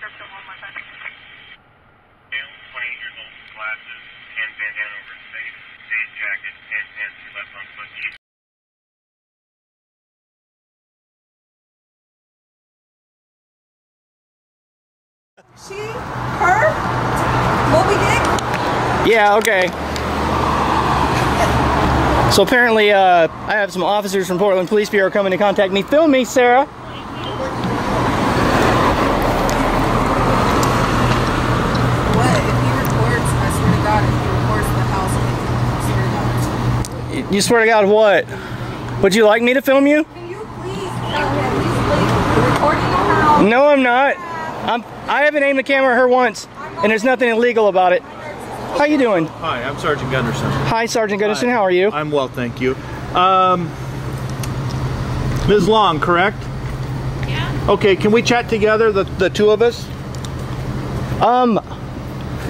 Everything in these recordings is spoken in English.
description one more time. 28 years old, glasses, tan bandana over his face, beige jacket, tan pants, left on foot. She? Her? Moby Dick? Yeah, okay. So apparently, I have some officers from Portland Police Bureau coming to contact me. Film me, Sarah. What? If he records, I swear to God, if he records the house, I swear to God. You swear to God what? Would you like me to film you? Can you please tell him he's recording the house? No, I'm not. I haven't aimed the camera at her once, and there's nothing illegal about it. How you doing? Hi, I'm Sergeant Gunderson. Hi, Sergeant Gunderson. Hi. How are you? I'm well, thank you. Ms. Long, correct? Yeah. Okay, can we chat together, the two of us?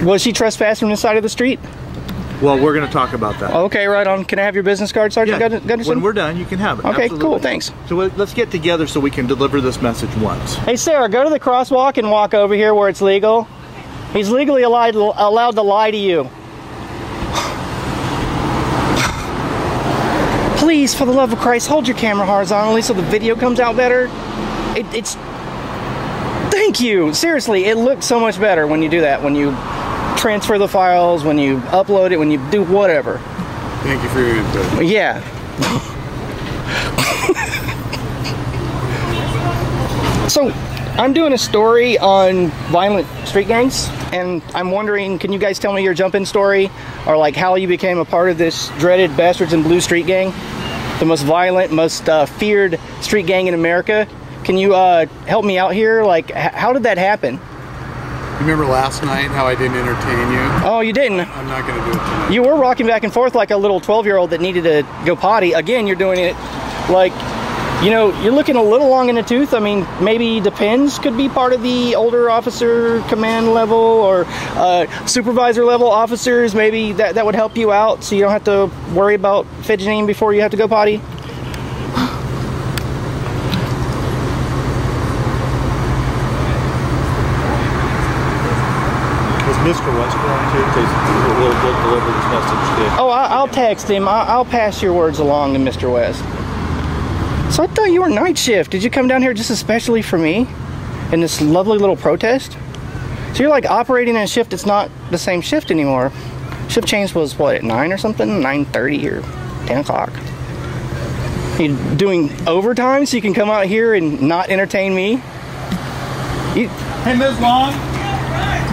Was she trespassed from the side of the street? Well, we're going to talk about that. Okay, right on. Can I have your business card, Sergeant Gunderson? When we're done, you can have it. Okay, Absolutely. cool, thanks. So let's get together so we can deliver this message once. Hey, Sarah, go to the crosswalk and walk over here where it's legal. He's legally allowed to lie to you. Please, for the love of Christ, hold your camera horizontally so the video comes out better. It's... Thank you. Seriously, it looks so much better when you do that. When you transfer the files, when you upload it, when you do whatever. Thank you for your input. Yeah. So, I'm doing a story on violent street gangs, and I'm wondering, can you guys tell me your jump-in story, or like how you became a part of this dreaded Bastards in Blue street gang, the most violent, most feared street gang in America? Can you help me out here? Like, how did that happen? You remember last night how I didn't entertain you? Oh, you didn't? I'm not going to do it tonight. You were rocking back and forth like a little 12-year-old that needed to go potty. Again, you're doing it like, you know, you're looking a little long in the tooth. I mean, maybe the pins could be part of the older officer command level or supervisor level officers. Maybe that would help you out so you don't have to worry about fidgeting before you have to go potty. Mr. West going to we'll deliver this message to. Oh, I'll text him. I'll pass your words along to Mr. West. So I thought you were night shift. Did you come down here just especially for me in this lovely little protest? So you're like operating in a shift that's not the same shift anymore. Shift change was what, at 9 or something? 9:30 or 10 o'clock. You doing overtime so you can come out here and not entertain me? Hey, Ms. Long.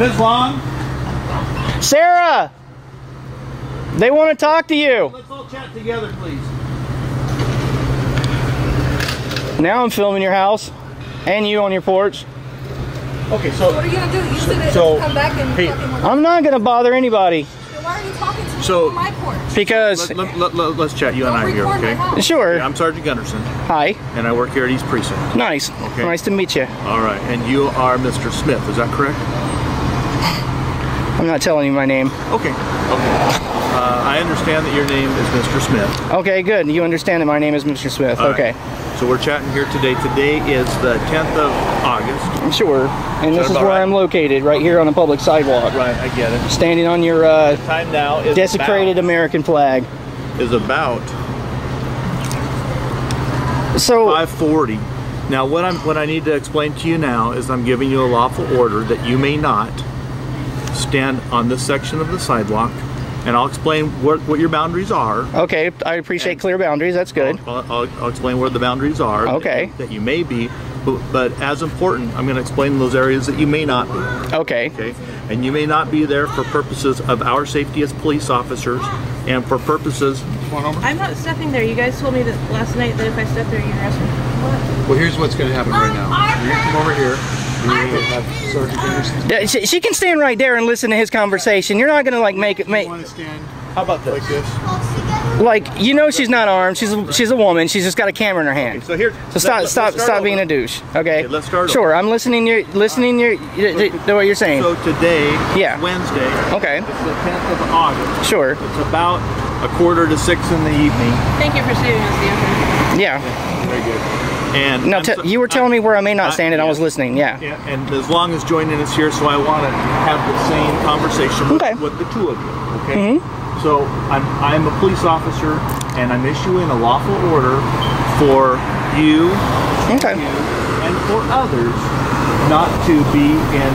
Ms. Long. Sarah! They want to talk to you. Let's all chat together, please. Now I'm filming your house and you on your porch. Okay, so What are you going to do? You said so- come back and hey, fucking with I'm not going to bother anybody. Then why are you talking to me So- on my porch? Because... let's chat, you and I Don't here, record my okay? house. Sure. I'm Sergeant Gunderson, Hi. and I work here at East Precinct. Nice. Okay. Nice to meet you. All right, and you are Mr. Smith, is that correct? I'm not telling you my name. Okay. I understand that your name is Mr. Smith. Okay, good. You understand that my name is Mr. Smith. All Okay. right. So we're chatting here today. Today is the 10th of August. Sure. And this is about where right? I'm located, right here on a public sidewalk. Right, I get it. Standing on your Time now is desecrated American flag. about So, 5:40. Now, what I need to explain to you now is I'm giving you a lawful order that you may not stand on this section of the sidewalk, and I'll explain what your boundaries are. okay, I appreciate clear boundaries. That's good. I'll explain where the boundaries are. Okay. That you may be, but as important, I'm going to explain those areas that you may not be. Okay. Okay, and you may not be there for purposes of our safety as police officers, and for purposes. I'm not stepping there. You guys told me that last night that if I step there, you're gonna arrest me. Well, here's what's going to happen right now. You're going to come over here. You're going to have Sergeant Gunderson. Yeah, she can stand right there and listen to his conversation. You're not going to like make it You want to stand How about this? like this? like, you know, she's not armed. She's a woman. She's just got a camera in her hand. So here. So stop being a douche. Okay. Let's start Sure, I'm listening. To what you're saying. So today, Yeah. is Wednesday. Okay. It's the 10th of August. Sure. It's about 5:45 in the evening. Thank you for saving us, D'Anthony. Yeah. Very good. And No, you were telling me where I may not stand, and I was listening. Yeah. And as long as joining us here, so I want to have the same conversation with the two of you. Okay. So I'm a police officer, and I'm issuing a lawful order for you, and for others not to be in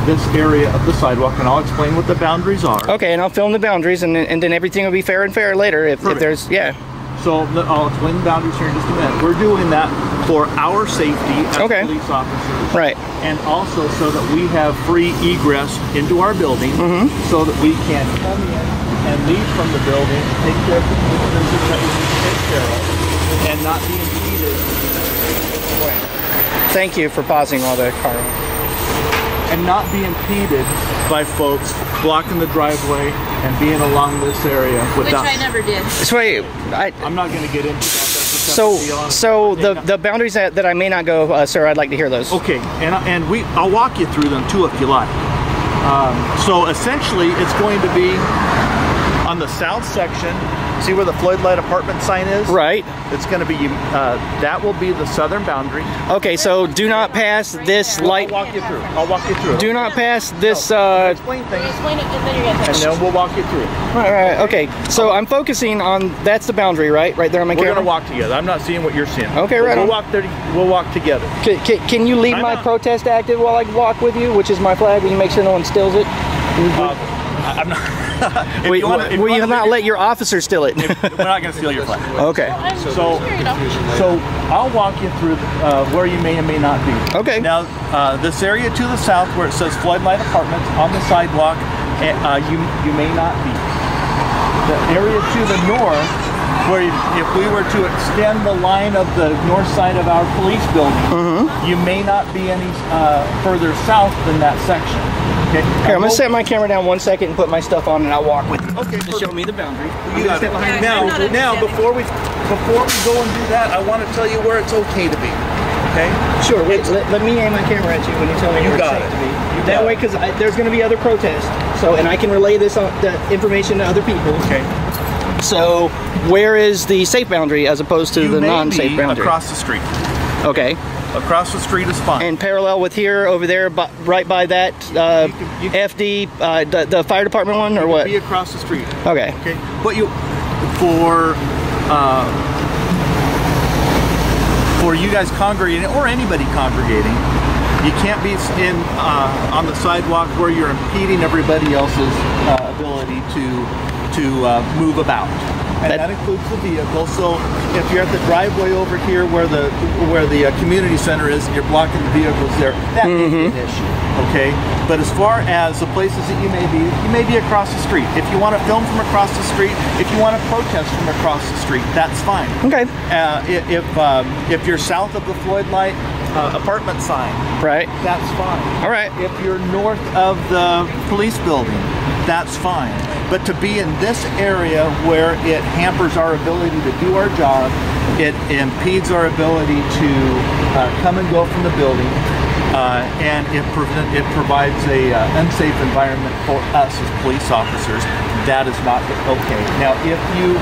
this area of the sidewalk, and I'll explain what the boundaries are. Okay, and I'll film the boundaries, and then everything will be fair and fair later if there's, So I'll explain the boundaries here in just a minute. We're doing that for our safety as police officers. Right. And also so that we have free egress into our building, so that we can come in and leave from the building, take care of the business that we need to take care of, and not be impeded. Thank you for pausing while the car. And not be impeded by folks blocking the driveway and being along this area without. Which I never did. So wait, I'm not going to get into that. So the boundaries that I may not go, sir, I'd like to hear those. Okay, and I'll walk you through them too if you like. So essentially, it's going to be on the south section. See where the Floyd Light apartment sign is? Right. It's going to be, that will be the southern boundary. Okay, so do not pass this light. I'll walk you through it. Do not pass this. Explain things. Explain it, and then you're gonna. And then we'll walk you through it. Right. Okay, so I'm focusing on, that's the boundary, right? Right there on my camera? We're going to walk together. I'm not seeing what you're seeing. Okay, right on. We'll walk together. Can you leave my protest active while I walk with you, which is my flag? Will you make sure no one steals it? I'm not. Will you not let your officer steal it? We're not going to steal your flag. Okay. So I'll walk you through where you may and may not be. Okay. Now, this area to the south where it says Floyd Light Apartments on the sidewalk, you may not be. The area to the north, where if we were to extend the line of the north side of our police building, you may not be any further south than that section. Okay. Here, I'm gonna set my camera down 1 second and put my stuff on, and I'll walk with you. Okay. To show me the boundary. You got it. Now, before we go and do that, I want to tell you where it's okay to be. Okay. Sure. Wait. Let me aim my camera at you when you tell me where it's safe to be. That way, because there's going to be other protests. So, and I can relay the information to other people. Okay. So, where is the safe boundary as opposed to the non-safe boundary? Across the street. Okay. Across the street is fine. And parallel with here, over there, right by that you can, FD, the fire department one, or what? Be across the street. Okay. Okay. But for you guys congregating, or anybody congregating, you can't be on the sidewalk where you're impeding everybody else's ability to move about. And that includes the vehicle. So if you're at the driveway over here where the community center is and you're blocking the vehicles there, that may be an issue. Okay? But as far as the places that you may be across the street. If you want to film from across the street, if you want to protest from across the street, that's fine. Okay. If you're south of the Floyd Light apartment sign, right, that's fine. All right. If you're north of the police building, that's fine. But to be in this area where it hampers our ability to do our job, it impedes our ability to come and go from the building, and it provides a unsafe environment for us as police officers. That is not okay. Now, if you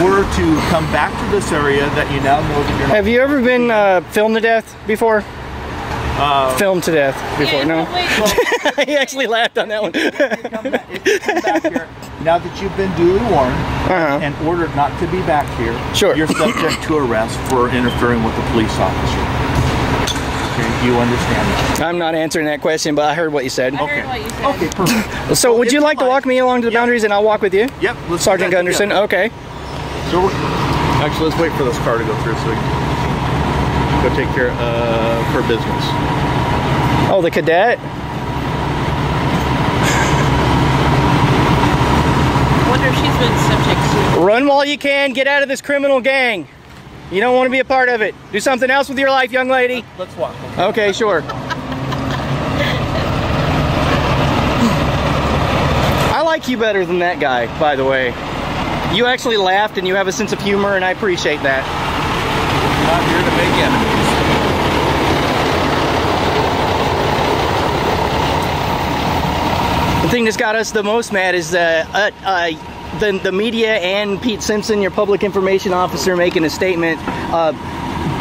were to come back to this area that you now know that you're not... Have you ever been filmed to death before? Filmed to death before? No. He actually laughed on that one. If you come back here, now that you've been duly warned and ordered not to be back here, you're subject to arrest for interfering with a police officer. Okay, you understand that? I'm not answering that question, but I heard what you said. I heard what you said. Okay, perfect. So would you like to walk me along to the boundaries and I'll walk with you? Yep. Sergeant Gunderson, okay. So actually, let's wait for this car to go through so we can go take care of her business. Oh, the cadet? I wonder if she's been subject to... Run while you can, get out of this criminal gang. You don't want to be a part of it. Do something else with your life, young lady. Let's walk. Okay, sure. I like you better than that guy, by the way. You actually laughed and you have a sense of humor, and I appreciate that. I'm here to make enemies. The thing that's got us the most mad is the media and Pete Simpson, your public information officer, making a statement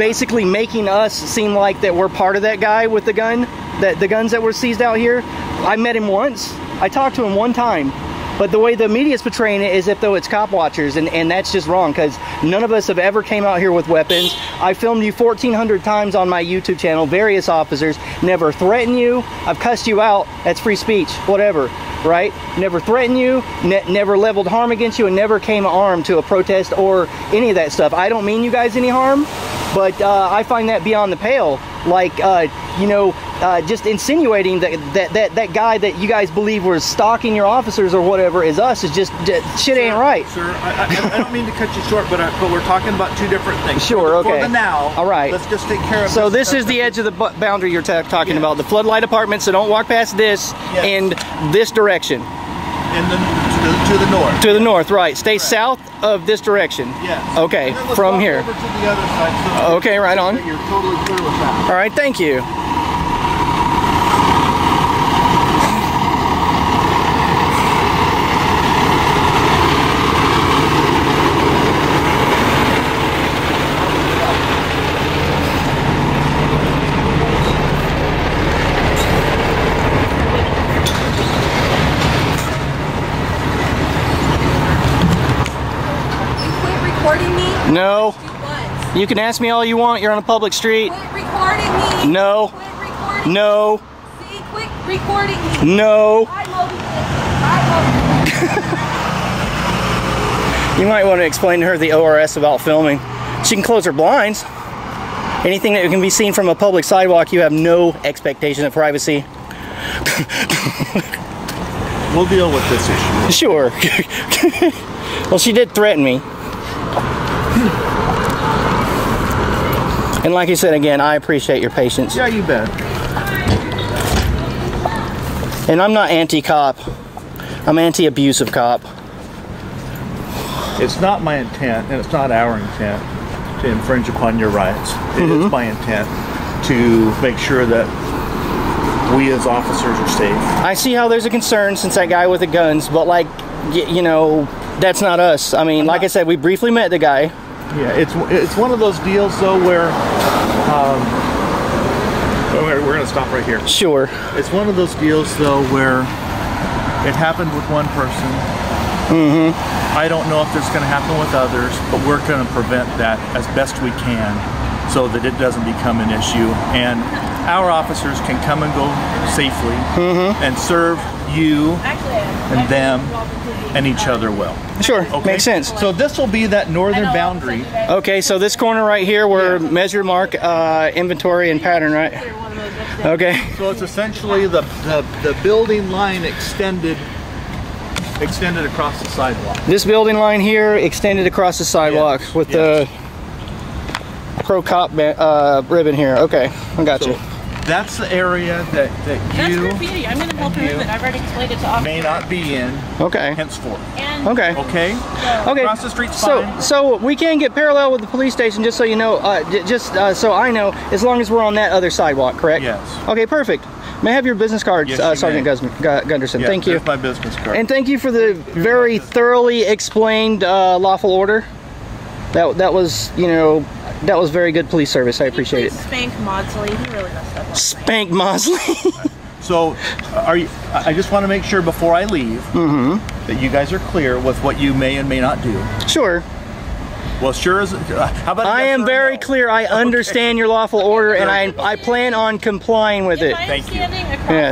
basically making us seem like that we're part of that guy with the gun, the guns that were seized out here. I met him once. I talked to him one time. But the way the media's portraying it is as though it's cop watchers, and that's just wrong, because none of us have ever came out here with weapons. I filmed you 1,400 times on my YouTube channel, various officers, never threatened you. I've cussed you out, that's free speech, whatever, right? Never threatened you, never leveled harm against you, and never came armed to a protest or any of that stuff. I don't mean you guys any harm, but I find that beyond the pale. Like, you know, just insinuating that guy that you guys believe was stalking your officers or whatever is us is just shit ain't right. Sir, I don't mean to cut you short, but we're talking about two different things. Sure, okay. For the now, all right. Let's just take care of so this is the edge of the boundary you're talking about, the floodlight apartment, so don't walk past this in this direction. To the north. To the north, right. Stay south of this direction. Yes. Okay, from here. Over to the other side, so okay, right on. You're totally clear with that. All right, thank you. No. You can ask me all you want. You're on a public street. Quit recording me. No. Quit recording no. me. See, quit recording me. No. You might want to explain to her the ORS about filming. She can close her blinds. Anything that can be seen from a public sidewalk, you have no expectation of privacy. We'll deal with this issue. Sure. Well, she did threaten me. And like I said again, I appreciate your patience. Yeah, you bet. And I'm not anti-cop. I'm anti-abusive cop. It's not my intent, and it's not our intent to infringe upon your rights. It is my intent to make sure that we as officers are safe. I see how there's a concern since that guy with the guns, but like, you know, that's not us. I mean, like I said, we briefly met the guy. Yeah, it's one of those deals though where we're going to stop right here. Sure. It's one of those deals though where it happened with one person. I don't know if it's going to happen with others, but we're going to prevent that as best we can so that it doesn't become an issue, and our officers can come and go safely and serve you and them and each other well. Sure, okay. Makes sense. So this will be that northern boundary. Okay, so this corner right here where measure, mark, inventory, and pattern, right? Okay. So it's essentially the building line extended across the sidewalk. This building line here extended across the sidewalk with the pro-cop ribbon here. Okay, I got you. That's the area that That's you graffiti. I'm going to help remove it. I've already explained it to officers. may not be in henceforth. And Okay. Okay? Okay. Across the street's fine. So we can get parallel with the police station, just so you know, so I know, as long as we're on that other sidewalk, correct? Yes. Okay, perfect. May I have your business card, Yes, you Sergeant Gunderson? Yeah, thank you. There's my business card. And thank you for the very thoroughly explained lawful order. That was, you know, that was very good police service. I appreciate it. Spank Maudsley. He really messed up. Spank Mosley. So, I just want to make sure before I leave that you guys are clear with what you may and may not do. Sure. Well, sure as how about I am very clear. I understand your lawful order, and I plan on complying with it. Thank you. Yes.